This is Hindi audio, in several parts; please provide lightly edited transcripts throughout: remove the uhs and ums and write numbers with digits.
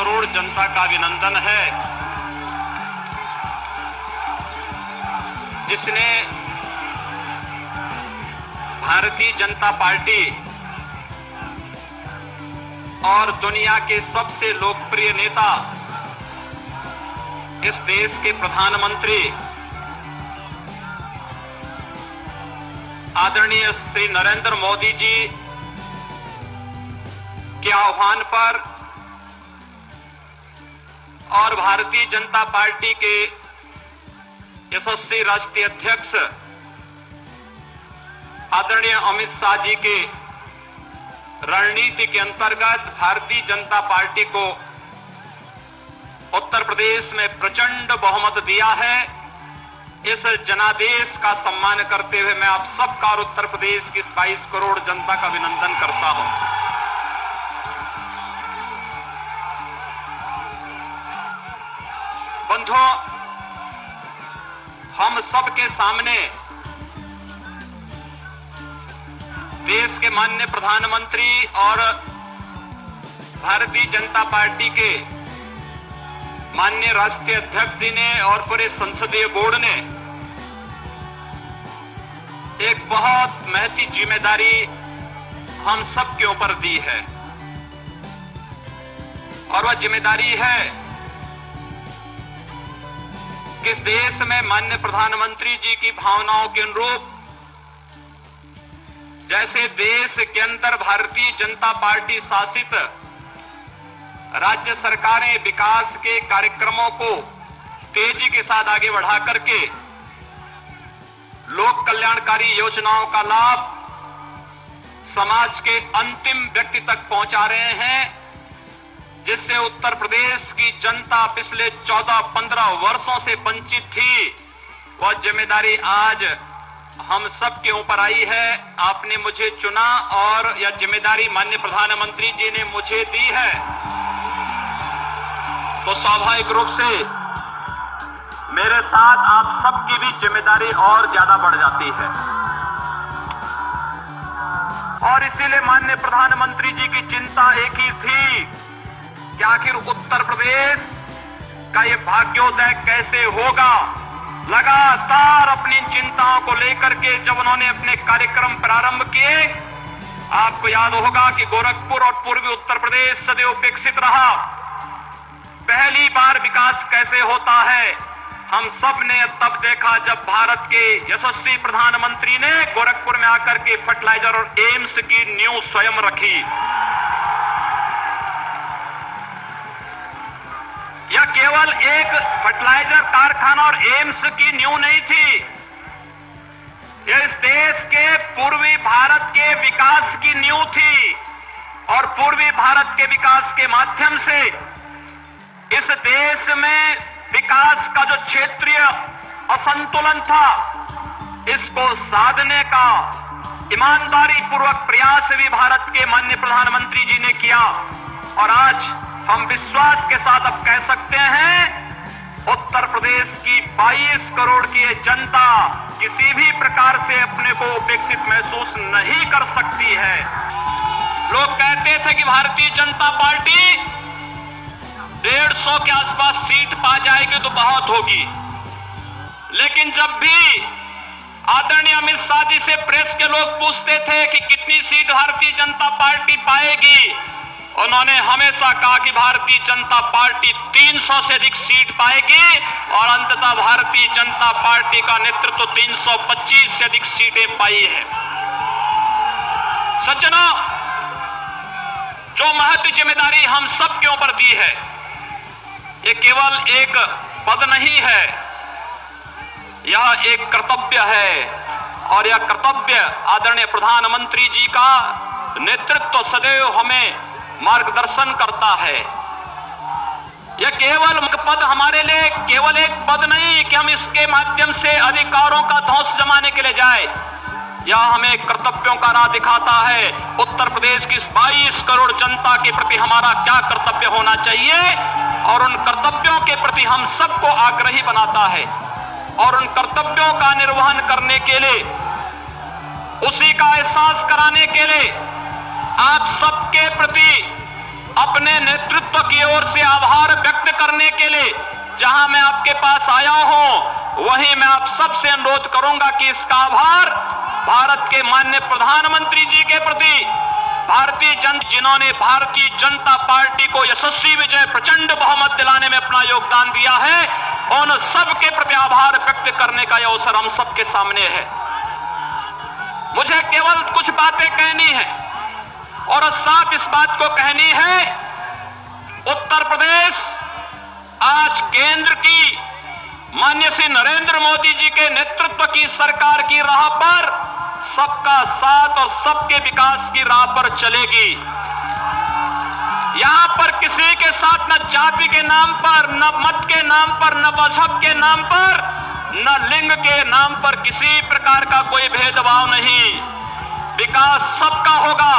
करोड़ जनता का अभिनंदन है, जिसने भारतीय जनता पार्टी और दुनिया के सबसे लोकप्रिय नेता, इस देश के प्रधानमंत्री आदरणीय श्री नरेंद्र मोदी जी के आह्वान पर और भारतीय जनता पार्टी के यशस्वी राष्ट्रीय अध्यक्ष आदरणीय अमित शाह जी के रणनीति के अंतर्गत भारतीय जनता पार्टी को उत्तर प्रदेश में प्रचंड बहुमत दिया है। इस जनादेश का सम्मान करते हुए मैं आप सबका और उत्तर प्रदेश की 22 करोड़ जनता का अभिनंदन करता हूं। बंधुओं, हम सबके सामने देश के माननीय प्रधानमंत्री और भारतीय जनता पार्टी के माननीय राष्ट्रीय अध्यक्ष जी ने और पूरे संसदीय बोर्ड ने एक बहुत महती जिम्मेदारी हम सब के ऊपर दी है, और वह जिम्मेदारी है कि इस देश में माननीय प्रधानमंत्री जी की भावनाओं के अनुरूप जैसे देश के अंदर भारतीय जनता पार्टी शासित राज्य सरकारें विकास के कार्यक्रमों को तेजी के साथ आगे बढ़ा करके लोक कल्याणकारी योजनाओं का लाभ समाज के अंतिम व्यक्ति तक पहुंचा रहे हैं, जिससे उत्तर प्रदेश की जनता पिछले 14-15 वर्षों से वंचित थी। वह जिम्मेदारी आज हम सब के ऊपर आई है। आपने मुझे चुना और यह जिम्मेदारी माननीय प्रधानमंत्री जी ने मुझे दी है, तो स्वाभाविक रूप से मेरे साथ आप सबकी भी जिम्मेदारी और ज्यादा बढ़ जाती है। और इसीलिए माननीय प्रधानमंत्री जी की चिंता एक ही थी कि आखिर उत्तर प्रदेश का ये भाग्योदय कैसे होगा। लगातार अपनी चिंताओं को लेकर के जब उन्होंने अपने कार्यक्रम प्रारंभ किए, आपको याद होगा कि गोरखपुर और पूर्वी उत्तर प्रदेश सदैव उपेक्षित रहा। पहली बार विकास कैसे होता है हम सब ने तब देखा जब भारत के यशस्वी प्रधानमंत्री ने गोरखपुर में आकर के फर्टिलाइजर और एम्स की नींव स्वयं रखी। यह केवल एक फर्टिलाइजर कारखाना और एम्स की नींव नहीं थी, यह इस देश के पूर्वी भारत के विकास की नींव थी। और पूर्वी भारत के विकास के माध्यम से इस देश में विकास का जो क्षेत्रीय असंतुलन था, इसको साधने का ईमानदारी पूर्वक प्रयास भी भारत के माननीय प्रधानमंत्री जी ने किया। और आज हम विश्वास के साथ अब कह सकते हैं, उत्तर प्रदेश की 22 करोड़ की ये जनता किसी भी प्रकार से अपने को उपेक्षित महसूस नहीं कर सकती है। लोग कहते थे कि भारतीय जनता पार्टी 150 के आसपास सीट पा जाएगी तो बहुत होगी, लेकिन जब भी आदरणीय अमित शाह जी से प्रेस के लोग पूछते थे कि कितनी सीट भारतीय जनता पार्टी पाएगी, उन्होंने हमेशा कहा कि भारतीय जनता पार्टी 300 से अधिक सीट पाएगी, और अंततः भारतीय जनता पार्टी का नेतृत्व 325 से अधिक सीटें पाई है। सज्जनों, जो महत्व जिम्मेदारी हम सब के ऊपर दी है, ये केवल एक पद नहीं है, यह एक कर्तव्य है। और यह कर्तव्य आदरणीय प्रधानमंत्री जी का नेतृत्व सदैव हमें मार्गदर्शन करता है। यह केवल पद हमारे लिए केवल एक पद नहीं कि हम इसके माध्यम से अधिकारों का ध्वंस जमाने के लिए जाए, यह हमें कर्तव्यों का राह दिखाता है। उत्तर प्रदेश की 22 करोड़ जनता के प्रति हमारा क्या कर्तव्य होना चाहिए, और उन कर्तव्यों के प्रति हम सबको आग्रही बनाता है। और उन कर्तव्यों का निर्वहन करने के लिए, उसी का एहसास कराने के लिए आप सबके प्रति अपने नेतृत्व की ओर से आभार व्यक्त करने के लिए जहां मैं आपके पास आया हूं, वहीं मैं आप सबसे अनुरोध करूंगा कि इसका आभार भारत के माननीय प्रधानमंत्री जी के प्रति, जिन्होंने भारतीय जनता पार्टी को यशस्वी विजय प्रचंड बहुमत दिलाने में अपना योगदान दिया है, उन सबके प्रति आभार व्यक्त करने का यह अवसर हम सबके सामने है। मुझे केवल कुछ बातें कहनी है और साथ इस बात को कहनी है, उत्तर प्रदेश आज केंद्र की माननीय श्री नरेंद्र मोदी जी के नेतृत्व की सरकार की राह पर सबका साथ और सबके विकास की राह पर चलेगी। यहां पर किसी के साथ न जाति के नाम पर, न मत के नाम पर, न मजहब के नाम पर, न लिंग के नाम पर किसी प्रकार का कोई भेदभाव नहीं। विकास सबका होगा,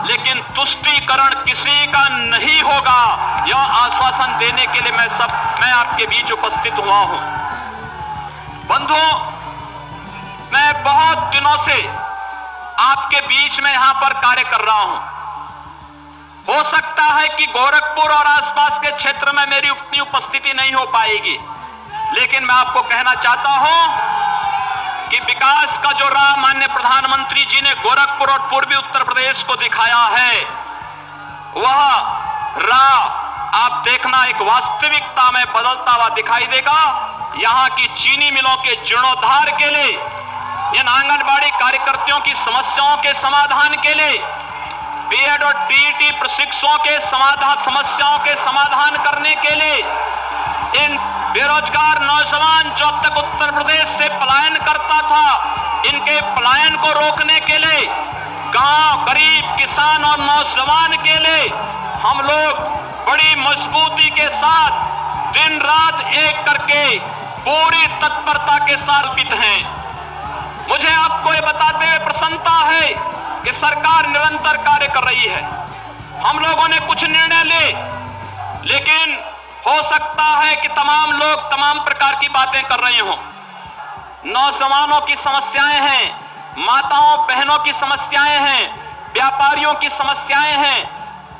लेकिन तुष्टीकरण किसी का नहीं होगा। यह आश्वासन देने के लिए मैं आपके बीच उपस्थित हुआ हूं। बंधुओं, मैं बहुत दिनों से आपके बीच में यहां पर कार्य कर रहा हूं। हो सकता है कि गोरखपुर और आसपास के क्षेत्र में मेरी उतनी उपस्थिति नहीं हो पाएगी, लेकिन मैं आपको कहना चाहता हूं कि विकास का जो राह माननीय प्रधानमंत्री जी ने गोरखपुर और पूर्वी उत्तर प्रदेश को दिखाया है, वह राह आप देखना एक वास्तविकता में बदलता हुआ दिखाई देगा। यहां की चीनी मिलों के जीर्णोद्धार के लिए, इन आंगनबाड़ी कार्यकर्तियों की समस्याओं के समाधान के लिए, बीएड और टीईटी प्रशिक्षुओं के समस्याओं के समाधान करने के लिए, इन बेरोजगार नौजवान जो अब तक उत्तर प्रदेश से पलायन करता था, इनके पलायन को रोकने के लिए, गांव, गरीब, किसान और नौजवान के लिए हम लोग बड़ी मजबूती के साथ दिन रात एक करके पूरी तत्परता के साथ अर्पित हैं। मुझे आपको ये बताते हुए प्रसन्नता है कि सरकार निरंतर कार्य कर रही है। हम लोगों ने कुछ निर्णय लिए, लेकिन हो सकता है कि तमाम लोग तमाम प्रकार की बातें कर रहे हों। नौजवानों की समस्याएं हैं, माताओं बहनों की समस्याएं हैं, व्यापारियों की समस्याएं हैं,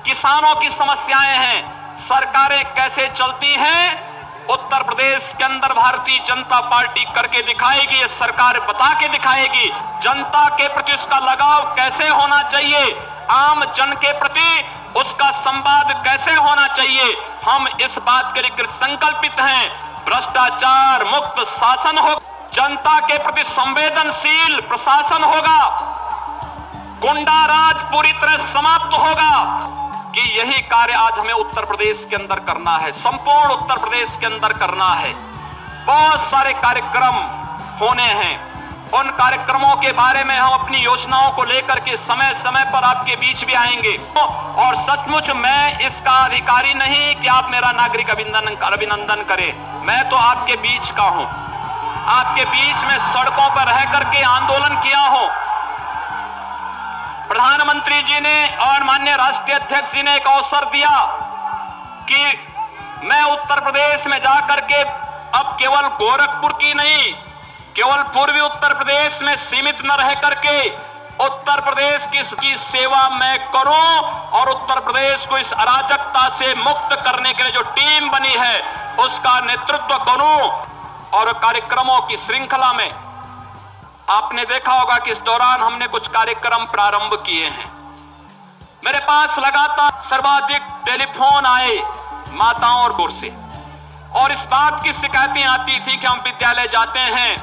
किसानों की समस्याएं हैं। सरकारें कैसे चलती हैं, उत्तर प्रदेश के अंदर भारतीय जनता पार्टी करके दिखाएगी। ये सरकार बता के दिखाएगी जनता के प्रति उसका लगाव कैसे होना चाहिए, आम जन के प्रति उसका संवाद कैसे होना चाहिए। हम इस बात के लिए संकल्पित हैं, भ्रष्टाचार मुक्त शासन हो, जनता के प्रति संवेदनशील प्रशासन होगा, गुंडा राज पूरी तरह समाप्त होगा। कि यही कार्य आज हमें उत्तर प्रदेश के अंदर करना है, संपूर्ण उत्तर प्रदेश के अंदर करना है। बहुत सारे कार्यक्रम होने हैं, उन कार्यक्रमों के बारे में हम अपनी योजनाओं को लेकर के समय समय पर आपके बीच भी आएंगे। और सचमुच मैं इसका अधिकारी नहीं कि आप मेरा नागरिक अभिनंदन करें। मैं तो आपके बीच का हूं, आपके बीच में सड़कों पर रह करके आंदोलन किया हूं। प्रधानमंत्री जी ने और माननीय राष्ट्रीय अध्यक्ष जी ने एक अवसर दिया कि मैं उत्तर प्रदेश में जाकर के अब केवल गोरखपुर की नहीं, केवल पूर्वी उत्तर प्रदेश में सीमित न रह करके उत्तर प्रदेश की सेवा मैं करूं और उत्तर प्रदेश को इस अराजकता से मुक्त करने के लिए जो टीम बनी है उसका नेतृत्व करूं। और कार्यक्रमों की श्रृंखला में आपने देखा होगा कि इस दौरान हमने कुछ कार्यक्रम प्रारंभ किए हैं। मेरे पास लगातार सर्वाधिक टेलीफोन आए माताओं और ओर से, और इस बात की शिकायतें आती थी कि हम विद्यालय जाते हैं,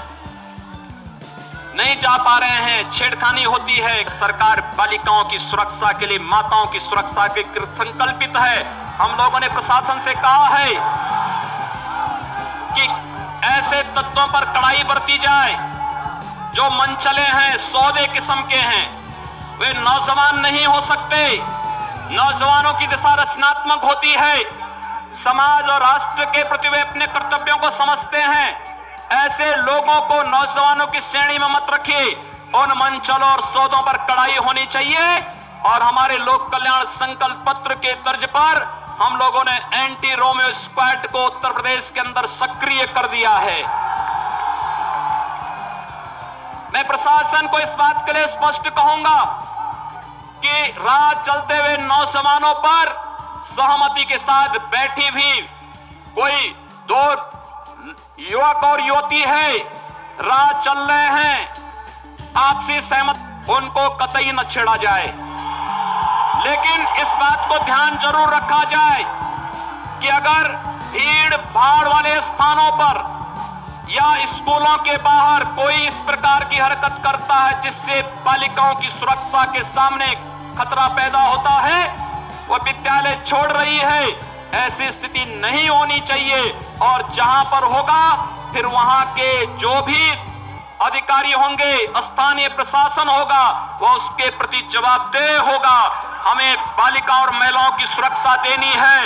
नहीं जा पा रहे हैं, छेड़खानी होती है। सरकार बालिकाओं की सुरक्षा के लिए, माताओं की सुरक्षा के लिए संकल्पित है। हम लोगों ने प्रशासन से कहा है कि ऐसे तत्वों पर कड़ाई बरती जाए जो मनचले हैं, सौदे किस्म के हैं। वे नौजवान नहीं हो सकते। नौजवानों की दिशा रचनात्मक होती है, समाज और राष्ट्र के प्रति वे अपने कर्तव्यों को समझते हैं। ऐसे लोगों को नौजवानों की श्रेणी में मत रखिए। उन मंचलों और सौदों पर कड़ाई होनी चाहिए। और हमारे लोक कल्याण संकल्प पत्र के तर्ज पर हम लोगों ने एंटी रोमियो स्क्वाड को उत्तर प्रदेश के अंदर सक्रिय कर दिया है। मैं प्रशासन को इस बात के लिए स्पष्ट कहूंगा कि राह चलते हुए नौजवानों पर सहमति के साथ बैठी भी कोई दो युवक और युवती है, राह चल रहे हैं, आपसी सहमति, उनको कतई न छेड़ा जाए। लेकिन इस बात को ध्यान जरूर रखा जाए कि अगर भीड़ भाड़ वाले स्थानों पर या स्कूलों के बाहर कोई इस प्रकार की हरकत करता है जिससे बालिकाओं की सुरक्षा के सामने खतरा पैदा होता है, वह विद्यालय छोड़ रही है, ऐसी स्थिति नहीं होनी चाहिए। और जहां पर होगा फिर वहां के जो भी अधिकारी होंगे, स्थानीय प्रशासन होगा, वह उसके प्रति जवाबदेह होगा। हमें बालिका और महिलाओं की सुरक्षा देनी है।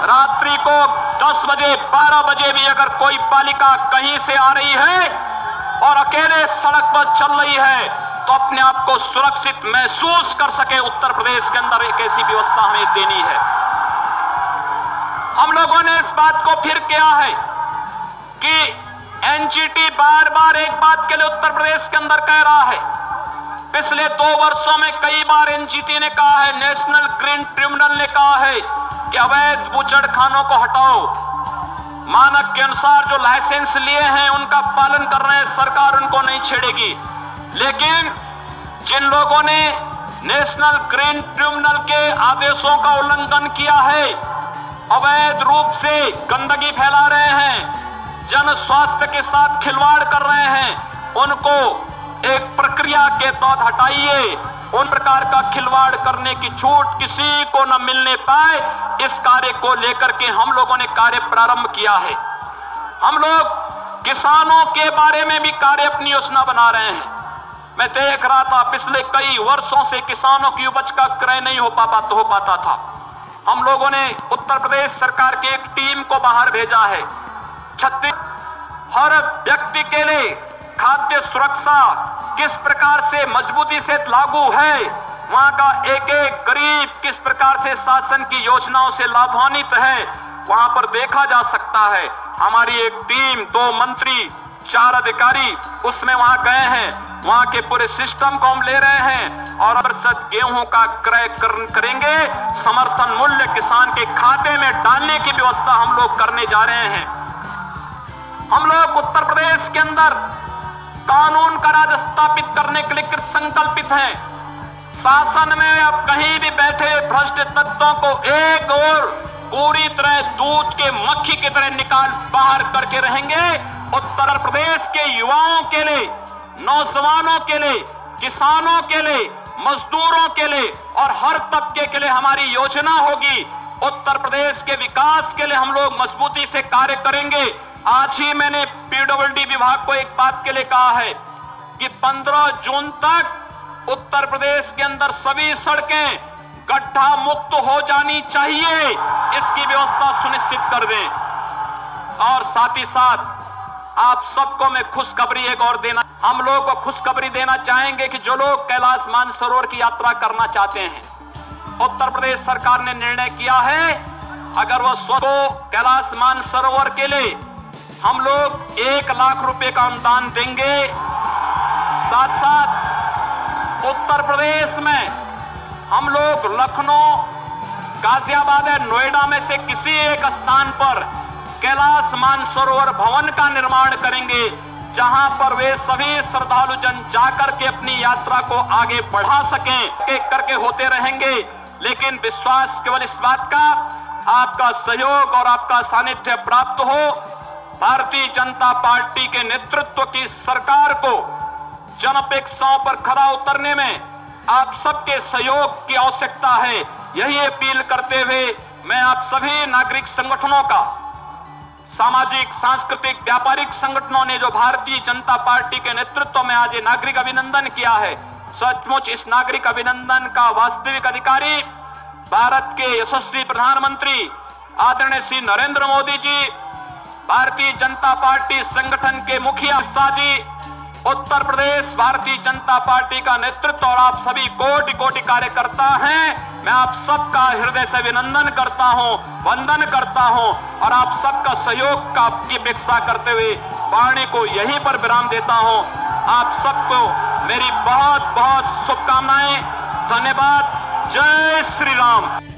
रात्रि को 10 बजे 12 बजे भी अगर कोई बालिका कहीं से आ रही है और अकेले सड़क पर चल रही है तो अपने आप को सुरक्षित महसूस कर सके, उत्तर प्रदेश के अंदर एक ऐसी व्यवस्था हमें देनी है। हम लोगों ने इस बात को फिर किया है कि एनजीटी बार बार एक बात के लिए उत्तर प्रदेश के अंदर कह रहा है। पिछले 2 वर्षों में कई बार एनजीटी ने कहा है, नेशनल ग्रीन ट्रिब्यूनल ने कहा है कि अवैध बूचड़खानों को हटाओ। मानक के अनुसार जो लाइसेंस लिए हैं उनका पालन कर रहे हैं, सरकार उनको नहीं छेड़ेगी। लेकिन जिन लोगों ने नेशनल ग्रीन ट्रिब्यूनल के आदेशों का उल्लंघन किया है, अवैध रूप से गंदगी फैला रहे हैं, जन स्वास्थ्य के साथ खिलवाड़ कर रहे हैं, उनको एक प्रक्रिया के तहत हटाइए। उन प्रकार का खिलवाड़ करने की छूट किसी को न मिलने पाए, इस कार्य को लेकर के हम लोगों ने कार्य प्रारंभ किया है। हम लोग किसानों के बारे में भी कार्य अपनी योजना बना रहे हैं। मैं देख रहा था पिछले कई वर्षों से किसानों की उपज का क्रय नहीं हो पाता था। हम लोगों ने उत्तर प्रदेश सरकार की एक टीम को बाहर भेजा है। हर व्यक्ति के लिए खाद्य सुरक्षा किस प्रकार से मजबूती से लागू है, वहां का एक एक गरीब किस प्रकार से शासन की योजनाओं से लाभान्वित है, वहां पर देखा जा सकता है। हमारी एक टीम, 2 मंत्री, 4 अधिकारी उसमें वहां गए हैं। वहां के पूरे सिस्टम को हम ले रहे हैं और प्रतिशत गेहूं का क्रय करेंगे। समर्थन मूल्य किसान के खाते में डालने की व्यवस्था हम लोग करने जा रहे हैं। हम लोग उत्तर प्रदेश के अंदर कानून का राज स्थापित करने के लिए कृत संकल्पित हैं। शासन में अब कहीं भी बैठे भ्रष्ट तत्वों को एक और पूरी तरह दूध के मक्खी की तरह निकाल बाहर करके रहेंगे। उत्तर प्रदेश के युवाओं के लिए, नौजवानों के लिए, किसानों के लिए, मजदूरों के लिए और हर तबके के लिए हमारी योजना होगी। उत्तर प्रदेश के विकास के लिए हम लोग मजबूती से कार्य करेंगे। आज ही मैंने पीडब्ल्यूडी विभाग को एक बात के लिए कहा है कि 15 जून तक उत्तर प्रदेश के अंदर सभी सड़कें गड्ढा मुक्त हो जानी चाहिए, इसकी व्यवस्था सुनिश्चित कर दें। और साथ ही साथ आप सबको मैं खुशखबरी एक और देना, हम लोगों को खुशखबरी देना चाहेंगे कि जो लोग कैलाश मानसरोवर की यात्रा करना चाहते हैं, उत्तर प्रदेश सरकार ने निर्णय किया है अगर वह स्वयं कैलाश मानसरोवर के लिए हम लोग 1 लाख रुपए का अनुदान देंगे। साथ साथ उत्तर प्रदेश में हम लोग लखनऊ, गाजियाबाद या नोएडा में से किसी एक स्थान पर कैलाश मानसरोवर भवन का निर्माण करेंगे, जहां पर वे सभी श्रद्धालु जन जाकर के अपनी यात्रा को आगे बढ़ा सकें। एक करके होते रहेंगे, लेकिन विश्वास केवल इस बात का आपका सहयोग और आपका सानिध्य प्राप्त हो। भारतीय जनता पार्टी के नेतृत्व की सरकार को जनअपेक्षाओं पर खरा उतरने में आप सबके सहयोग की आवश्यकता है। यही अपील करते हुए मैं आप सभी नागरिक संगठनों का, सामाजिक, सांस्कृतिक, व्यापारिक संगठनों ने जो भारतीय जनता पार्टी के नेतृत्व में आज ये नागरिक अभिनंदन किया है, सचमुच इस नागरिक अभिनंदन का वास्तविक अधिकारी भारत के यशस्वी प्रधानमंत्री आदरणीय श्री नरेंद्र मोदी जी, भारतीय जनता पार्टी संगठन के मुखिया शाह जी, उत्तर प्रदेश भारतीय जनता पार्टी का नेतृत्व और आप सभी कोटि कोटि कार्यकर्ता हैं। मैं आप सबका हृदय से अभिनंदन करता हूं, वंदन करता हूं और आप सबका सहयोग का की अपेक्षा करते हुए वाणी को यहीं पर विराम देता हूं। आप सबको मेरी बहुत बहुत शुभकामनाएं। धन्यवाद। जय श्री राम।